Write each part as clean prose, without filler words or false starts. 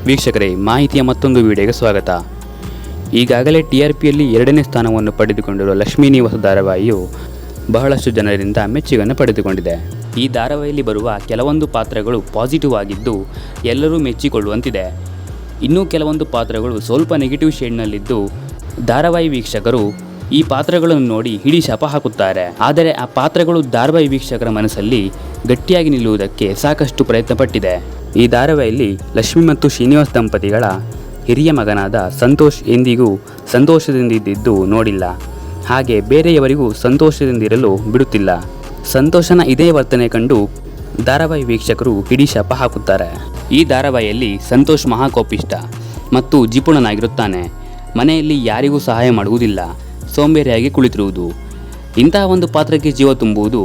ವೀಕ್ಷಕರೇ, ಮಾಹಿತಿಯ ಮತ್ತೊಂದು ವಿಡಿಯೋಗೆ ಸ್ವಾಗತ. ಈಗಾಗಲೇ TRPಯಲ್ಲಿ 2ನೇ ಸ್ಥಾನವನ್ನು ಪಡೆದುಕೊಂಡಿರುವ ಲಕ್ಷ್ಮೀ ನಿವಾಸ ಧಾರಾವಾಹಿಯು ಬಹಳಷ್ಟು ಜನರಿಂದ ಮೆಚ್ಚುಗೆಯನ್ನು ಪಡೆದುಕೊಂಡಿದೆ. ಈ ಧಾರಾವಾಹಿಯಲ್ಲಿ ಬರುವ ಕೆಲವೊಂದು ಪಾತ್ರಗಳು ಪಾಸಿಟಿವ್ ಆಗಿದ್ದು ಎಲ್ಲರೂ ಮೆಚ್ಚಿಕೊಳ್ಳುವಂತಿದೆ. ಇನ್ನೂ ಕೆಲವೊಂದು ಪಾತ್ರಗಳು ಸ್ವಲ್ಪ ನೆಗೆಟಿವ್ ಶೇಡ್ನಲ್ಲಿದ್ದು ಧಾರಾವಾಹಿ ವೀಕ್ಷಕರು ಈ ಪಾತ್ರಗಳನ್ನು ನೋಡಿ ಹಿಡಿ ಶಾಪ ಹಾಕುತ್ತಾರೆ. ಆದರೆ ಆ ಪಾತ್ರಗಳು ಧಾರಾವಾಹಿ ವೀಕ್ಷಕರ ಮನಸ್ಸಲ್ಲಿ ಗಟ್ಟಿಯಾಗಿ ನಿಲ್ಲುವುದಕ್ಕೆ ಸಾಕಷ್ಟು ಪ್ರಯತ್ನ ಪಟ್ಟಿದೆ. ಈ ಧಾರಾವಾಹಿಯಲ್ಲಿ ಲಕ್ಷ್ಮಿ ಮತ್ತು ಶ್ರೀನಿವಾಸ್ ದಂಪತಿಗಳ ಹಿರಿಯ ಮಗನಾದ ಸಂತೋಷ್ ಎಂದಿಗೂ ಸಂತೋಷದಿಂದಿದ್ದು ನೋಡಿಲ್ಲ. ಹಾಗೆ ಬೇರೆಯವರಿಗೂ ಸಂತೋಷದಿಂದಿರಲು ಬಿಡುತ್ತಿಲ್ಲ. ಸಂತೋಷನ ಇದೇ ವರ್ತನೆ ಕಂಡು ಧಾರಾವಾಹಿ ವೀಕ್ಷಕರು ಹಿಡಿ ಶಾಪ ಹಾಕುತ್ತಾರೆ. ಈ ಧಾರಾವಾಹಿಯಲ್ಲಿ ಸಂತೋಷ್ ಮಹಾಕೋಪಿಷ್ಟ ಮತ್ತು ಜಿಪುಣನಾಗಿರುತ್ತಾನೆ. ಮನೆಯಲ್ಲಿ ಯಾರಿಗೂ ಸಹಾಯ ಮಾಡುವುದಿಲ್ಲ, ಸೋಂಬೇರಿಯಾಗಿ ಕುಳಿತಿರುವುದು. ಇಂತಹ ಒಂದು ಪಾತ್ರಕ್ಕೆ ಜೀವ ತುಂಬುವುದು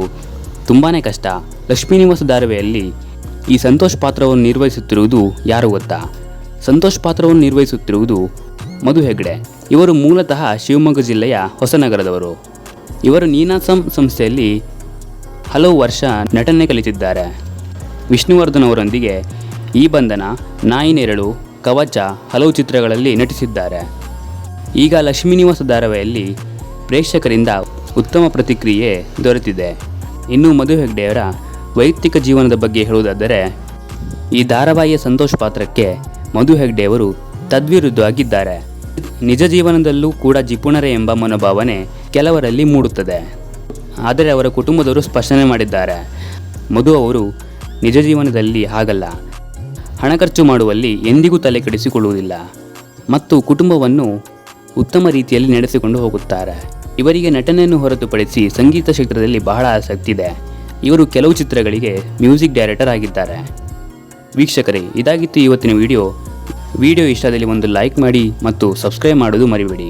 ತುಂಬಾ ಕಷ್ಟ. ಲಕ್ಷ್ಮೀ ನಿವಾಸ ಧಾರಾವಾಹಿಯಲ್ಲಿ ಈ ಸಂತೋಷ್ ಪಾತ್ರವನ್ನು ನಿರ್ವಹಿಸುತ್ತಿರುವುದು ಯಾರು ಗೊತ್ತಾ? ಸಂತೋಷ್ ಪಾತ್ರವನ್ನು ನಿರ್ವಹಿಸುತ್ತಿರುವುದು ಮಧು ಹೆಗ್ಡೆ. ಇವರು ಮೂಲತಃ ಶಿವಮೊಗ್ಗ ಜಿಲ್ಲೆಯ ಹೊಸನಗರದವರು. ಇವರು ನೀನಾಸಂ ಸಂಸ್ಥೆಯಲ್ಲಿ ಹಲವು ವರ್ಷ ನಟನೆ ಕಲಿತಿದ್ದಾರೆ. ವಿಷ್ಣುವರ್ಧನ್ ಅವರೊಂದಿಗೆ ಈ ಬಂಧನ, ನಾಯಿ ನೆರಳು, ಕವಚ ಹಲವು ಚಿತ್ರಗಳಲ್ಲಿ ನಟಿಸಿದ್ದಾರೆ. ಈಗ ಲಕ್ಷ್ಮೀ ನಿವಾಸ ಧಾರಾವಾಹಿಯಲ್ಲಿ ಪ್ರೇಕ್ಷಕರಿಂದ ಉತ್ತಮ ಪ್ರತಿಕ್ರಿಯೆ ದೊರೆತಿದೆ. ಇನ್ನು ಮಧು ಹೆಗ್ಡೆಯವರ ವೈಯಕ್ತಿಕ ಜೀವನದ ಬಗ್ಗೆ ಹೇಳುವುದಾದರೆ, ಈ ಧಾರಾವಾಹಿಯ ಸಂತೋಷ್ ಪಾತ್ರಕ್ಕೆ ಮಧು ಹೆಗ್ಡೆಯವರು ತದ್ವಿರುದ್ಧವಾಗಿದ್ದಾರೆ. ನಿಜ ಜೀವನದಲ್ಲೂ ಕೂಡ ಜಿಪುಣರೇ ಎಂಬ ಮನೋಭಾವನೆ ಕೆಲವರಲ್ಲಿ ಮೂಡುತ್ತದೆ. ಆದರೆ ಅವರ ಕುಟುಂಬದವರು ಸ್ಪಷ್ಟನೆ ಮಾಡಿದ್ದಾರೆ, ಮಧು ಅವರು ನಿಜ ಜೀವನದಲ್ಲಿ ಹಾಗಲ್ಲ, ಹಣ ಖರ್ಚು ಮಾಡುವಲ್ಲಿ ಎಂದಿಗೂ ತಲೆ ಕೆಡಿಸಿಕೊಳ್ಳುವುದಿಲ್ಲ ಮತ್ತು ಕುಟುಂಬವನ್ನು ಉತ್ತಮ ರೀತಿಯಲ್ಲಿ ನಡೆಸಿಕೊಂಡು ಹೋಗುತ್ತಾರೆ. ಇವರಿಗೆ ನಟನೆಯನ್ನು ಹೊರತುಪಡಿಸಿ ಸಂಗೀತ ಕ್ಷೇತ್ರದಲ್ಲಿ ಬಹಳ ಆಸಕ್ತಿ ಇದೆ. ಇವರು ಕೆಲವು ಚಿತ್ರಗಳಿಗೆ ಮ್ಯೂಸಿಕ್ ಡೈರೆಕ್ಟರ್ ಆಗಿದ್ದಾರೆ. ವೀಕ್ಷಕರೇ, ಇದಾಗಿತ್ತು ಇವತ್ತಿನ ವಿಡಿಯೋ ಇಷ್ಟದಲ್ಲಿ ಒಂದು ಲೈಕ್ ಮಾಡಿ ಮತ್ತು ಸಬ್ಸ್ಕ್ರೈಬ್ ಮಾಡೋದು ಮರಿಬೇಡಿ.